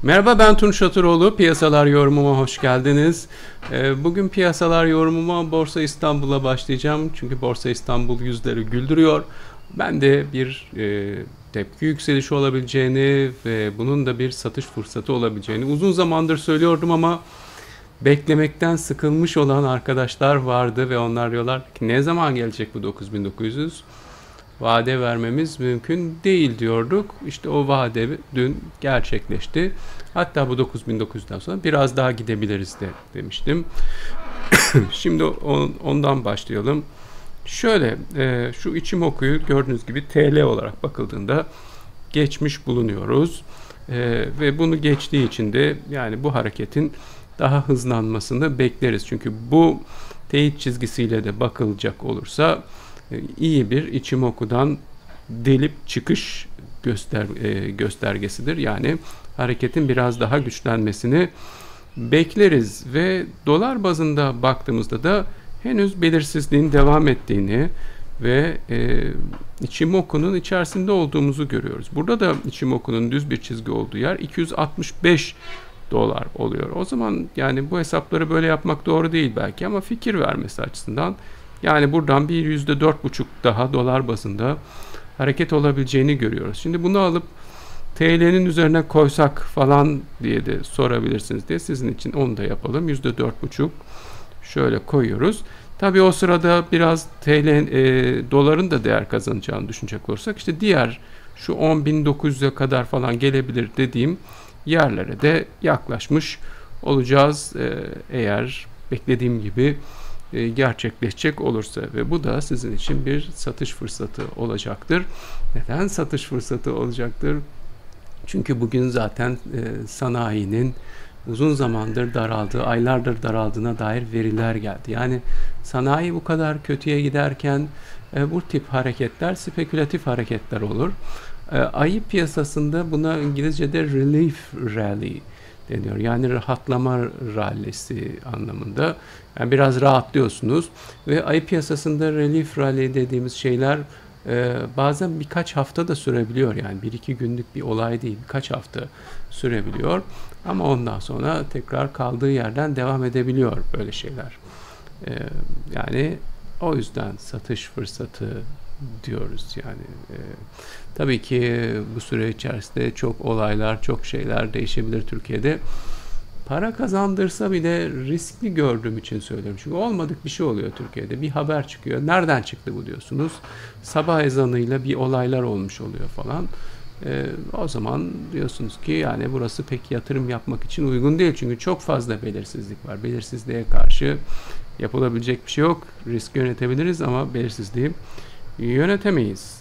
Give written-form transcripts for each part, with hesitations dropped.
Merhaba, ben Tunç Şatıroğlu. Piyasalar yorumuma hoş geldiniz. Bugün piyasalar yorumuma Borsa İstanbul'a başlayacağım. Çünkü Borsa İstanbul yüzleri güldürüyor. Ben de bir tepki yükselişi olabileceğini ve bunun da bir satış fırsatı olabileceğini uzun zamandır söylüyordum ama beklemekten sıkılmış olan arkadaşlar vardı ve onlar diyorlar ki ne zaman gelecek bu 9900? Vade vermemiz mümkün değil diyorduk. İşte o vade dün gerçekleşti. Hatta bu 9900'den sonra biraz daha gidebiliriz de demiştim. Şimdi ondan başlayalım. Şöyle şu Ichimoku'yu gördüğünüz gibi TL olarak bakıldığında geçmiş bulunuyoruz. Ve bunu geçtiği için de yani bu hareketin daha hızlanmasını bekleriz. Çünkü bu teyit çizgisiyle de bakılacak olursa iyi bir Ichimoku'dan delip çıkış göstergesidir. Yani hareketin biraz daha güçlenmesini bekleriz ve dolar bazında baktığımızda da henüz belirsizliğin devam ettiğini ve Ichimoku'nun içerisinde olduğumuzu görüyoruz. Burada da Ichimoku'nun düz bir çizgi olduğu yer 265 dolar oluyor. O zaman yani bu hesapları böyle yapmak doğru değil belki ama fikir vermesi açısından yani buradan bir %4,5 daha dolar bazında hareket olabileceğini görüyoruz. Şimdi bunu alıp TL'nin üzerine koysak falan diye de sorabilirsiniz diye sizin için onu da yapalım. %4,5 şöyle koyuyoruz. Tabii o sırada biraz doların da değer kazanacağını düşünecek olursak işte diğer şu 10.900'e kadar falan gelebilir dediğim yerlere de yaklaşmış olacağız eğer beklediğim gibi gerçekleşecek olursa ve bu da sizin için bir satış fırsatı olacaktır. Neden satış fırsatı olacaktır? Çünkü bugün zaten sanayinin uzun zamandır daraldığı, aylardır daraldığına dair veriler geldi. Yani sanayi bu kadar kötüye giderken bu tip hareketler spekülatif hareketler olur. Ayı piyasasında buna İngilizce'de relief rally deniyor. Yani rahatlama rallisi anlamında. Yani biraz rahatlıyorsunuz ve ayı piyasasında relief rally dediğimiz şeyler bazen birkaç hafta da sürebiliyor. Yani bir iki günlük bir olay değil, birkaç hafta sürebiliyor. Ama ondan sonra tekrar kaldığı yerden devam edebiliyor böyle şeyler. Yani o yüzden satış fırsatı diyoruz yani. Tabii ki bu süre içerisinde çok olaylar, çok şeyler değişebilir Türkiye'de. Para kazandırsa bile riskli gördüğüm için söylüyorum. Çünkü olmadık bir şey oluyor Türkiye'de. Bir haber çıkıyor. Nereden çıktı bu diyorsunuz. Sabah ezanıyla bir olaylar olmuş oluyor falan. O zaman diyorsunuz ki yani burası pek yatırım yapmak için uygun değil. Çünkü çok fazla belirsizlik var. Belirsizliğe karşı yapılabilecek bir şey yok. Risk yönetebiliriz ama belirsizliği yönetemeyiz.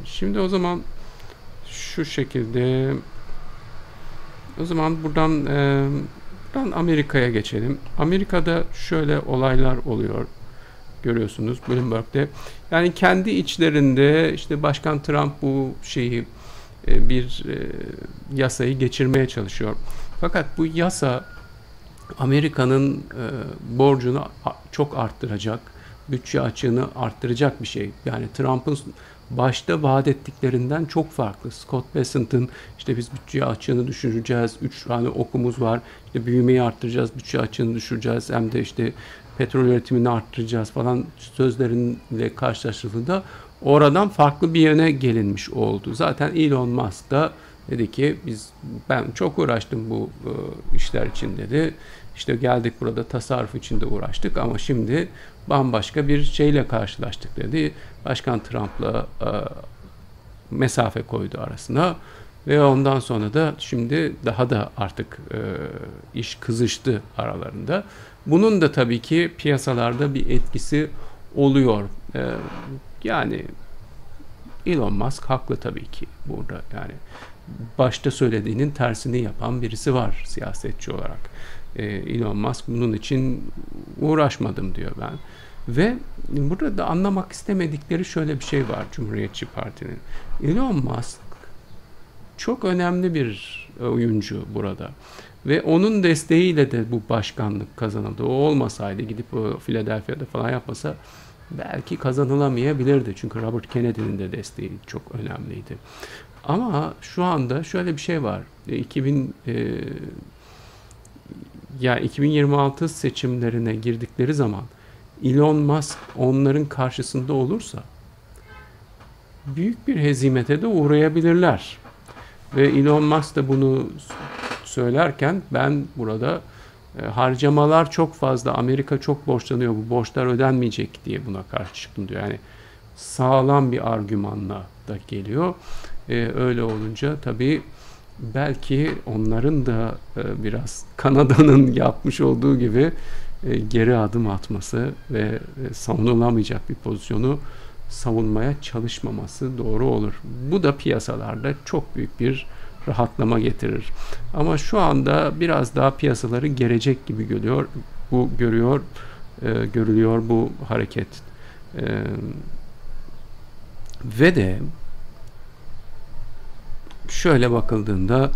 Şimdi o zaman şu şekilde o zaman buradan Amerika'ya geçelim. Amerika'da şöyle olaylar oluyor. Görüyorsunuz Bloomberg'de. Yani kendi içlerinde işte Başkan Trump bu şeyi bir yasayı geçirmeye çalışıyor. Fakat bu yasa Amerika'nın borcunu çok arttıracak, bütçe açığını arttıracak bir şey. Yani Trump'ın başta vaat ettiklerinden çok farklı. Scott Bessent'ın işte biz bütçe açığını düşüreceğiz, 3 tane okumuz var, işte büyümeyi arttıracağız, bütçe açığını düşüreceğiz, hem de işte petrol üretimini arttıracağız falan sözleriyle karşılaştırıldığında oradan farklı bir yöne gelinmiş oldu. Zaten Elon Musk da dedi ki ben çok uğraştım bu işler için dedi. İşte geldik burada tasarruf için de uğraştık ama şimdi bambaşka bir şeyle karşılaştık dedi. Başkan Trump'la mesafe koydu arasına ve ondan sonra da şimdi daha da artık iş kızıştı aralarında. Bunun da tabii ki piyasalarda bir etkisi oluyor. Yani Elon Musk haklı tabii ki burada yani başta söylediğinin tersini yapan birisi var siyasetçi olarak. Elon Musk bunun için uğraşmadım diyor ben. Ve burada da anlamak istemedikleri şöyle bir şey var Cumhuriyetçi Parti'nin. Elon Musk çok önemli bir oyuncu burada. Ve onun desteğiyle de bu başkanlık kazanıldı. O olmasaydı gidip o Philadelphia'da falan yapmasa belki kazanılamayabilirdi. Çünkü Robert Kennedy'nin de desteği çok önemliydi. Ama şu anda şöyle bir şey var. 2026 seçimlerine girdikleri zaman Elon Musk onların karşısında olursa büyük bir hezimete de uğrayabilirler. Ve Elon Musk da bunu söylerken ben burada harcamalar çok fazla, Amerika çok borçlanıyor, bu borçlar ödenmeyecek diye buna karşı çıktım diyor. Yani sağlam bir argümanla da geliyor. Öyle olunca tabii belki onların da biraz Kanada'nın yapmış olduğu gibi geri adım atması ve savunulamayacak bir pozisyonu savunmaya çalışmaması doğru olur. Bu da piyasalarda çok büyük bir rahatlama getirir. Ama şu anda biraz daha piyasaları gerecek gibi görülüyor bu hareket. Ve de şöyle bakıldığında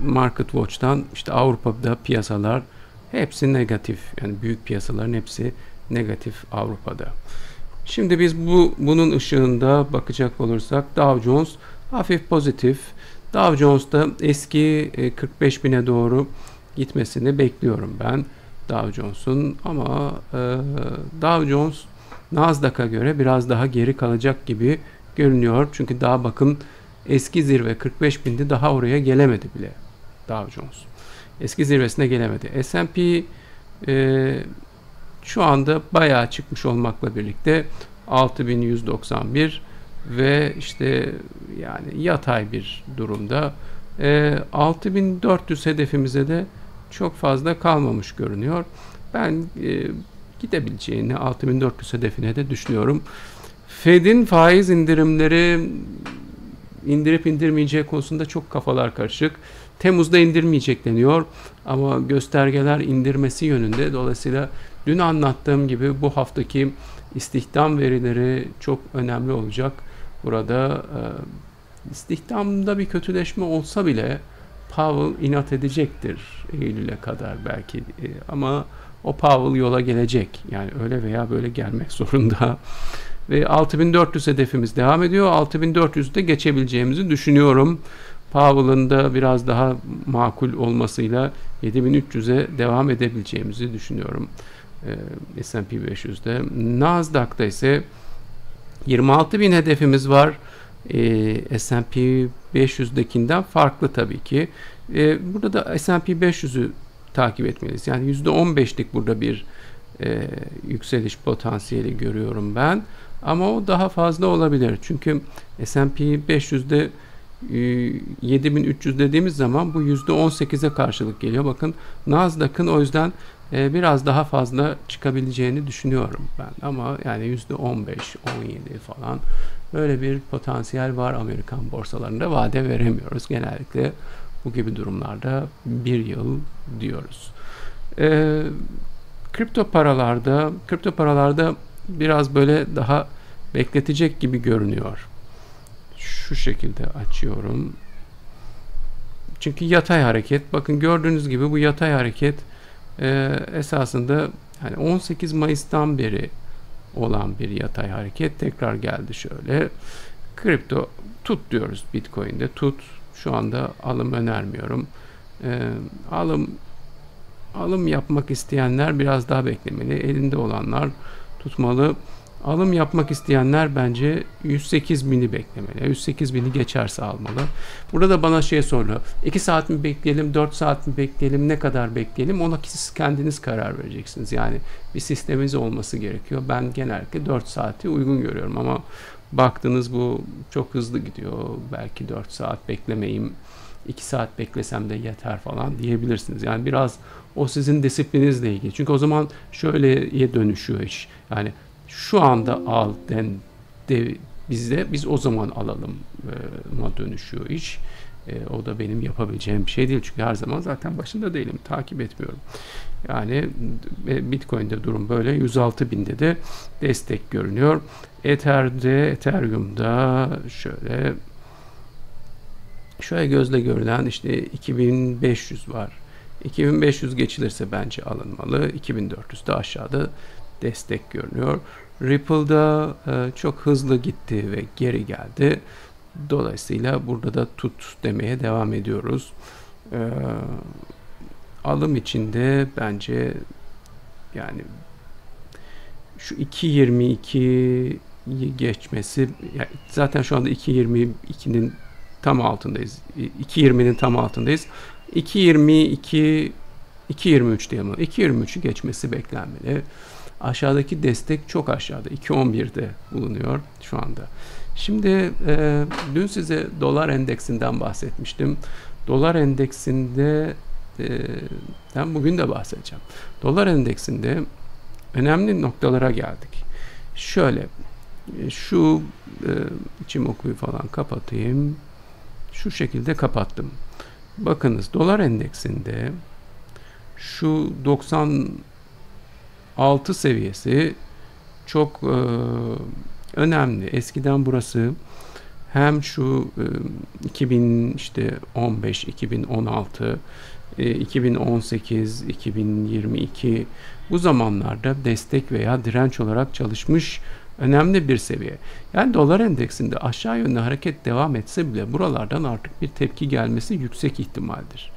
Market Watch'tan işte Avrupa'da piyasalar hepsi negatif. Yani büyük piyasaların hepsi negatif Avrupa'da. Şimdi biz bunun ışığında bakacak olursak Dow Jones hafif pozitif. Dow Jones'ta eski 45.000'e doğru gitmesini bekliyorum ben Dow Jones'un, ama Dow Jones Nasdaq'a göre biraz daha geri kalacak gibi görünüyor. Çünkü daha bakın eski zirve 45.000'di, daha oraya gelemedi bile Dow Jones. Eski zirvesine gelemedi. S&P şu anda bayağı çıkmış olmakla birlikte 6.191 ve işte yani yatay bir durumda. 6.400 hedefimize de çok fazla kalmamış görünüyor. Ben gidebileceğini 6.400 hedefine de düşünüyorum. Fed'in faiz indirimleri indirip indirmeyeceği konusunda çok kafalar karışık. Temmuz'da indirmeyecek deniyor ama göstergeler indirmesi yönünde. Dolayısıyla dün anlattığım gibi bu haftaki istihdam verileri çok önemli olacak. Burada istihdamda bir kötüleşme olsa bile Powell inat edecektir Eylül'e kadar belki, ama o Powell yola gelecek. Yani öyle veya böyle gelmek zorunda. Ve 6.400 hedefimiz devam ediyor. 6.400'de geçebileceğimizi düşünüyorum. Powell'ın da biraz daha makul olmasıyla 7.300'e devam edebileceğimizi düşünüyorum. S&P 500'de. Nasdaq'ta ise 26.000 hedefimiz var. S&P 500'dekinden farklı tabii ki. Burada da S&P 500'ü takip etmeliyiz. Yani %15'lik burada bir yükseliş potansiyeli görüyorum ben. Ama o daha fazla olabilir. Çünkü S&P 500'de 7.300 dediğimiz zaman bu %18'e karşılık geliyor. Bakın Nasdaq'ın o yüzden biraz daha fazla çıkabileceğini düşünüyorum ben. Ama yani %15, 17 falan böyle bir potansiyel var Amerikan borsalarında. Vade veremiyoruz. Genellikle bu gibi durumlarda bir yıl diyoruz. Kripto paralarda biraz böyle daha bekletecek gibi görünüyor. Şu şekilde açıyorum. Çünkü yatay hareket. Bakın gördüğünüz gibi bu yatay hareket esasında hani 18 Mayıs'tan beri olan bir yatay hareket tekrar geldi şöyle. Kripto tut diyoruz, Bitcoin'de tut. Şu anda alım önermiyorum. Alım yapmak isteyenler biraz daha beklemeli. Elinde olanlar tutmalı. Alım yapmak isteyenler bence 108.000'i beklemeli. 108.000'i geçerse almalı. Burada bana soruluyor. 2 saat mi bekleyelim, 4 saat mi bekleyelim, ne kadar bekleyelim? Ona siz kendiniz karar vereceksiniz. Yani bir sisteminiz olması gerekiyor. Ben genellikle 4 saati uygun görüyorum ama baktınız bu çok hızlı gidiyor. Belki 4 saat beklemeyeyim, 2 saat beklesem de yeter falan diyebilirsiniz. Yani biraz o sizin disiplininizle ilgili. Çünkü o zaman şöyleye dönüşüyor iş. Yani şu anda al biz o zaman alalım dönüşüyor iş. O da benim yapabileceğim bir şey değil. Çünkü her zaman zaten başında değilim. Takip etmiyorum. Yani Bitcoin'de durum böyle. 106.000'de de destek görünüyor. Ethereum'da şöyle gözle görülen işte 2500 var. 2500 geçilirse bence alınmalı. 2400'de aşağıda destek görünüyor. Ripple'da çok hızlı gitti ve geri geldi. Dolayısıyla burada da tut demeye devam ediyoruz. Alım içinde bence yani şu 2.22'yi geçmesi, yani zaten şu anda 2.22'nin tam altındayız. 2.20'nin tam altındayız. 2.22 2.23 diyelim. 2.23'ü geçmesi beklenmeli. Aşağıdaki destek çok aşağıda. 2.11'de bulunuyor şu anda. Şimdi dün size dolar endeksinden bahsetmiştim. Dolar endeksinde ben bugün de bahsedeceğim. Dolar endeksinde önemli noktalara geldik. Şöyle şu Ichimoku'yu falan kapatayım. Şu şekilde kapattım. Bakınız dolar endeksinde şu 96 seviyesi çok önemli. Eskiden burası hem şu 2015, 2016, 2018, 2022 bu zamanlarda destek veya direnç olarak çalışmış önemli bir seviye. Yani dolar endeksinde aşağı yönlü hareket devam etse bile buralardan artık bir tepki gelmesi yüksek ihtimaldir.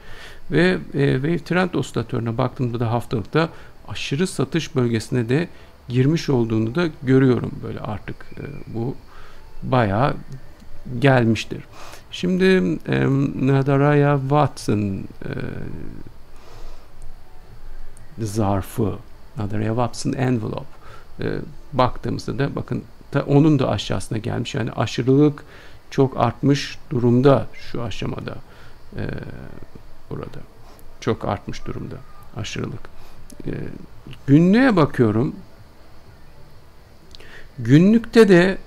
Ve Wave Trend Osilatörü'ne baktığımda da haftalıkta aşırı satış bölgesine de girmiş olduğunu da görüyorum. Böyle artık bu bayağı gelmiştir. Şimdi Nadaraya Watson zarfı, Nadaraya Watson envelope baktığımızda da bakın onun da aşağısına gelmiş. Yani aşırılık çok artmış durumda şu aşamada. Burada. Çok artmış durumda aşırılık. Günlüğe bakıyorum. Günlükte de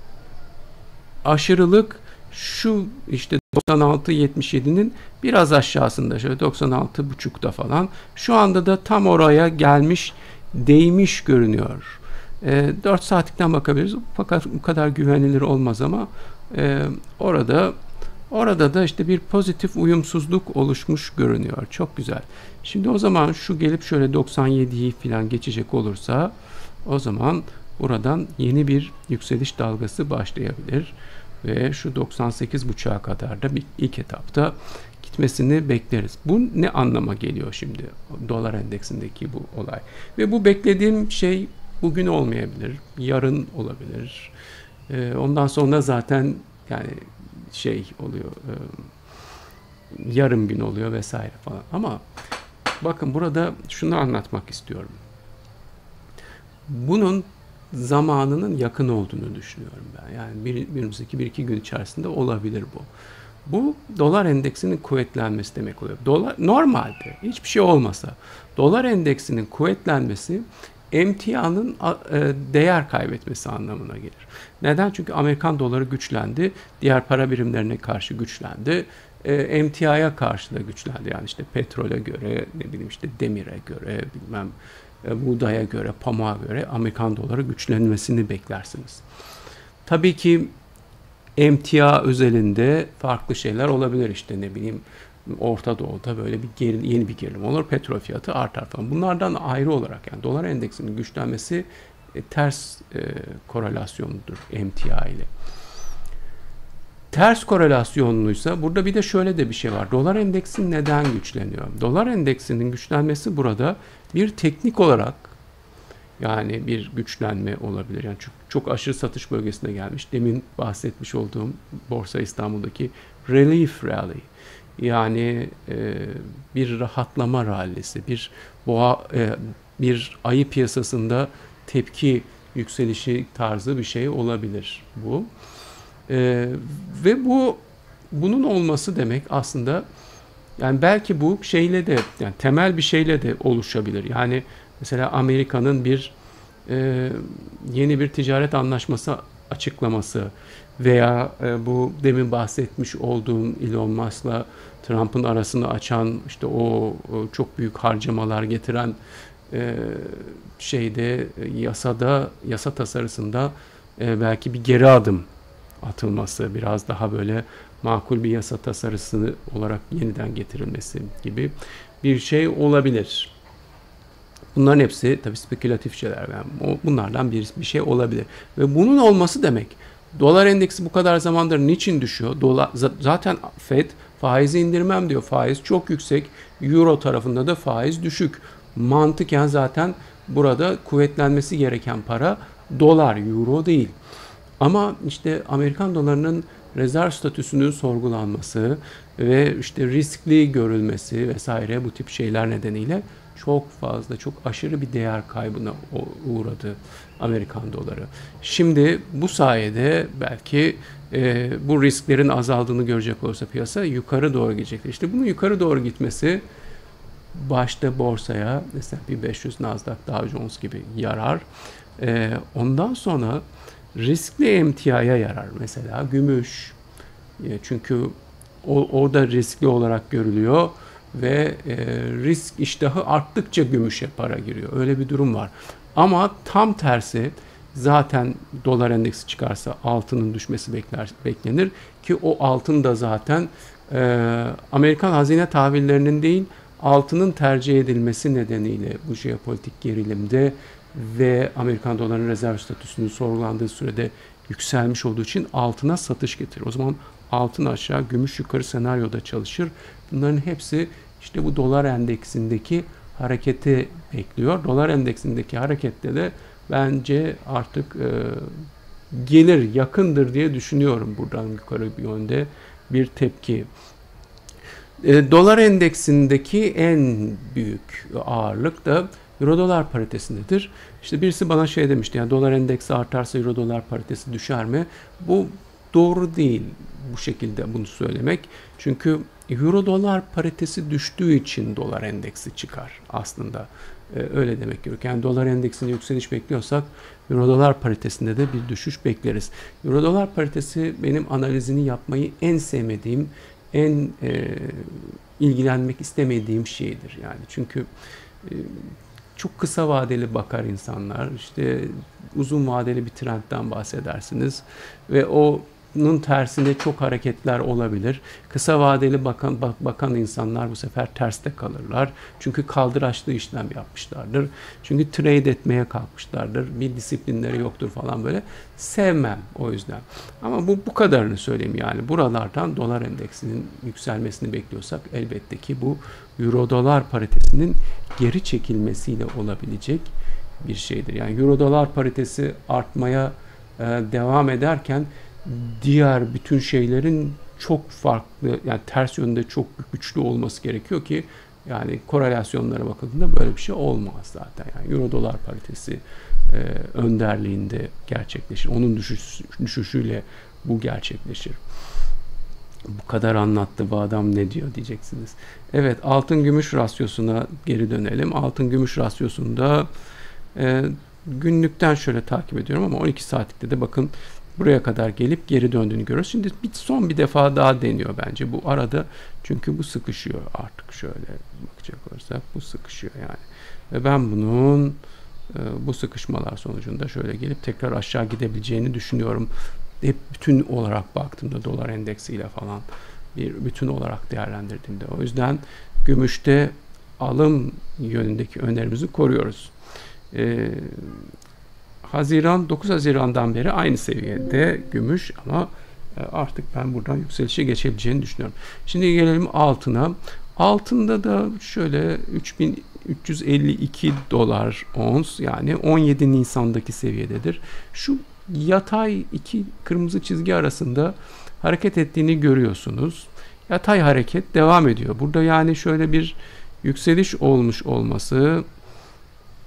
aşırılık şu işte 96-77'nin biraz aşağısında, şöyle 96.5'da falan. Şu anda da tam oraya gelmiş, değmiş görünüyor. 4 saatlikten bakabiliriz. Fakat bu kadar güvenilir olmaz ama orada da işte bir pozitif uyumsuzluk oluşmuş görünüyor. Çok güzel. Şimdi o zaman şu gelip şöyle 97'yi falan geçecek olursa o zaman buradan yeni bir yükseliş dalgası başlayabilir. Ve şu 98.5'a kadar da bir ilk etapta gitmesini bekleriz. Bu ne anlama geliyor şimdi dolar endeksindeki bu olay? Ve bu beklediğim şey bugün olmayabilir, yarın olabilir. Ondan sonra zaten yani şey oluyor, yarım gün oluyor vesaire falan. Ama bakın burada şunu anlatmak istiyorum. Bunun zamanının yakın olduğunu düşünüyorum ben. Yani önümüzdeki 1-2 gün içerisinde olabilir bu. Bu dolar endeksinin kuvvetlenmesi demek oluyor. Dolar normalde hiçbir şey olmasa dolar endeksinin kuvvetlenmesi emtianın değer kaybetmesi anlamına gelir. Neden? Çünkü Amerikan doları güçlendi. Diğer para birimlerine karşı güçlendi. Emtiaya karşı da güçlendi. Yani işte petrole göre, ne bileyim işte demire göre, bilmem buğdaya göre, pamuğa göre Amerikan doları güçlenmesini beklersiniz. Tabii ki emtia özelinde farklı şeyler olabilir, işte ne bileyim Orta Doğu'da böyle yeni bir gerilim olur, petrol fiyatı artar falan. Bunlardan ayrı olarak yani dolar endeksinin güçlenmesi ters korelasyonludur emtia ile. Ters korelasyonluysa burada bir de şöyle de bir şey var. Dolar endeksi neden güçleniyor? Dolar endeksinin güçlenmesi burada bir teknik olarak yani bir güçlenme olabilir. Yani çok aşırı satış bölgesine gelmiş. Demin bahsetmiş olduğum Borsa İstanbul'daki relief rally. Yani bir rahatlama rallisi, bir ayı piyasasında tepki yükselişi tarzı bir şey olabilir bu. Ve bunun olması demek aslında yani belki bu şeyle de yani temel bir şeyle de oluşabilir. Yani mesela Amerika'nın yeni bir ticaret anlaşması açıklaması veya bu demin bahsetmiş olduğum Elon Musk'la Trump'ın arasını açan işte o çok büyük harcamalar getiren yasa tasarısında belki bir geri adım atılması, biraz daha böyle makul bir yasa tasarısı olarak yeniden getirilmesi gibi bir şey olabilir. Bunların hepsi tabii spekülatif şeyler. Yani bunlardan bir şey olabilir. Ve bunun olması demek Dolar endeksi bu kadar zamandır niçin düşüyor? Zaten Fed faizi indirmem diyor. Faiz çok yüksek. Euro tarafında da faiz düşük. Mantıken zaten burada kuvvetlenmesi gereken para dolar, euro değil. Ama işte Amerikan dolarının rezerv statüsünün sorgulanması ve işte riskli görülmesi vesaire bu tip şeyler nedeniyle çok fazla, çok aşırı bir değer kaybına uğradı Amerikan doları. Şimdi bu sayede belki bu risklerin azaldığını görecek olursa piyasa yukarı doğru gidecektir. İşte bunun yukarı doğru gitmesi başta borsaya, S&P 500, Nasdaq, Dow Jones gibi yarar. Ondan sonra riskli emtiaya yarar. Mesela gümüş. Çünkü o da riskli olarak görülüyor ve risk iştahı arttıkça gümüşe para giriyor. Öyle bir durum var. Ama tam tersi, zaten dolar endeksi çıkarsa altının düşmesi beklenir ki o altın da zaten Amerikan hazine tahvillerinin değil, altının tercih edilmesi nedeniyle bu jeopolitik gerilimde ve Amerikan dolarının rezerv statüsünün sorgulandığı sürede yükselmiş olduğu için altına satış getirir. O zaman altın aşağı, gümüş yukarı senaryoda çalışır. Bunların hepsi işte bu dolar endeksindeki hareketi bekliyor. Dolar endeksindeki harekette de bence artık gelir, yakındır diye düşünüyorum buradan yukarı bir yönde bir tepki. Dolar endeksindeki en büyük ağırlık da euro dolar paritesindedir. İşte birisi bana şey demişti, yani dolar endeksi artarsa euro dolar paritesi düşer mi? Bu doğru değil bu şekilde bunu söylemek. Çünkü euro dolar paritesi düştüğü için dolar endeksi çıkar aslında. Öyle demek gerekiyor. Yani dolar endeksinde yükseliş bekliyorsak euro dolar paritesinde de bir düşüş bekleriz. Euro dolar paritesi benim analizini yapmayı en sevmediğim, en ilgilenmek istemediğim şeydir. Yani çünkü çok kısa vadeli bakar insanlar. İşte uzun vadeli bir trendten bahsedersiniz ve onun tersinde çok hareketler olabilir. Kısa vadeli bakan insanlar bu sefer terste kalırlar. Çünkü kaldıraçlı işlem yapmışlardır. Çünkü trade etmeye kalkmışlardır. Bir disiplinleri yoktur falan böyle. Sevmem o yüzden. Ama bu kadarını söyleyeyim yani. Buralardan dolar endeksinin yükselmesini bekliyorsak elbette ki bu euro dolar paritesinin geri çekilmesiyle olabilecek bir şeydir. Yani euro dolar paritesi artmaya devam ederken diğer bütün şeylerin çok farklı, yani ters yönde çok güçlü olması gerekiyor ki yani korelasyonlara bakıldığında böyle bir şey olmaz zaten. Yani euro dolar paritesi önderliğinde gerçekleşir. Onun düşüşüyle bu gerçekleşir. Bu kadar anlattı bu adam ne diyor diyeceksiniz. Evet, altın gümüş rasyosuna geri dönelim. Altın gümüş rasyosunda günlükten şöyle takip ediyorum ama 12 saatlikte de bakın buraya kadar gelip geri döndüğünü görüyoruz. Şimdi son bir defa daha deniyor bence bu arada. Çünkü bu sıkışıyor artık, şöyle bakacak olursak bu sıkışıyor yani. Ve ben bunun bu sıkışmalar sonucunda şöyle gelip tekrar aşağı gidebileceğini düşünüyorum. Hep bütün olarak baktığımda dolar endeksiyle falan bir bütün olarak değerlendirdiğimde. O yüzden gümüşte alım yönündeki önerimizi koruyoruz. 9 Haziran'dan beri aynı seviyede gümüş ama artık ben buradan yükselişe geçebileceğini düşünüyorum. Şimdi gelelim altına. Altında da şöyle 3352 dolar ons, yani 17 Nisan'daki seviyededir. Şu yatay iki kırmızı çizgi arasında hareket ettiğini görüyorsunuz. Yatay hareket devam ediyor. Burada yani şöyle bir yükseliş olmuş olması,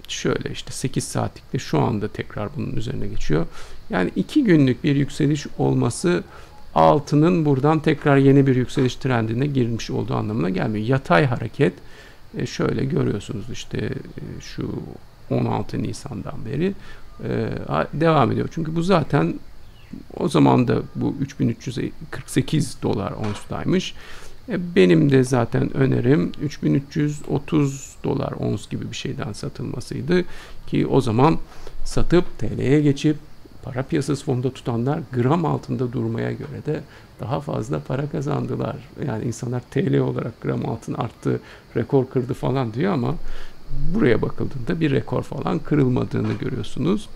şöyle işte 8 saatlikte şu anda tekrar bunun üzerine geçiyor. Yani 2 günlük bir yükseliş olması altının buradan tekrar yeni bir yükseliş trendine girmiş olduğu anlamına gelmiyor. Yatay hareket şöyle görüyorsunuz işte şu 16 Nisan'dan beri devam ediyor. Çünkü bu zaten o zaman da bu 3348 dolar onstaymış. Benim de zaten önerim 3330 dolar ons gibi bir şeyden satılmasıydı ki o zaman satıp TL'ye geçip para piyasası fonunda tutanlar gram altında durmaya göre de daha fazla para kazandılar. Yani insanlar TL olarak gram altın arttı, rekor kırdı falan diyor ama buraya bakıldığında bir rekor falan kırılmadığını görüyorsunuz.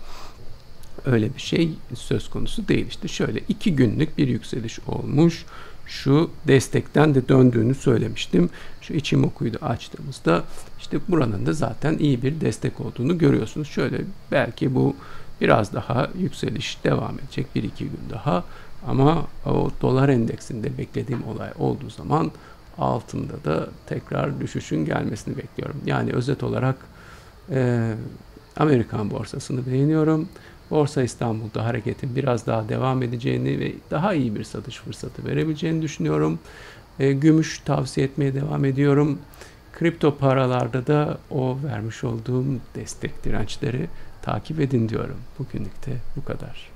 öyle bir şey söz konusu değil. İşte şöyle 2 günlük bir yükseliş olmuş. Şu destekten de döndüğünü söylemiştim. Şu Ichimoku'yu da açtığımızda işte buranın da zaten iyi bir destek olduğunu görüyorsunuz. Şöyle belki bu biraz daha yükseliş devam edecek 1-2 gün daha. Ama o dolar endeksinde beklediğim olay olduğu zaman altında da tekrar düşüşün gelmesini bekliyorum. Yani özet olarak Amerikan borsasını beğeniyorum. Borsa İstanbul'da hareketin biraz daha devam edeceğini ve daha iyi bir satış fırsatı verebileceğini düşünüyorum. Gümüş tavsiye etmeye devam ediyorum. Kripto paralarda da o vermiş olduğum destek dirençleri takip edin diyorum. Bugünlük de bu kadar.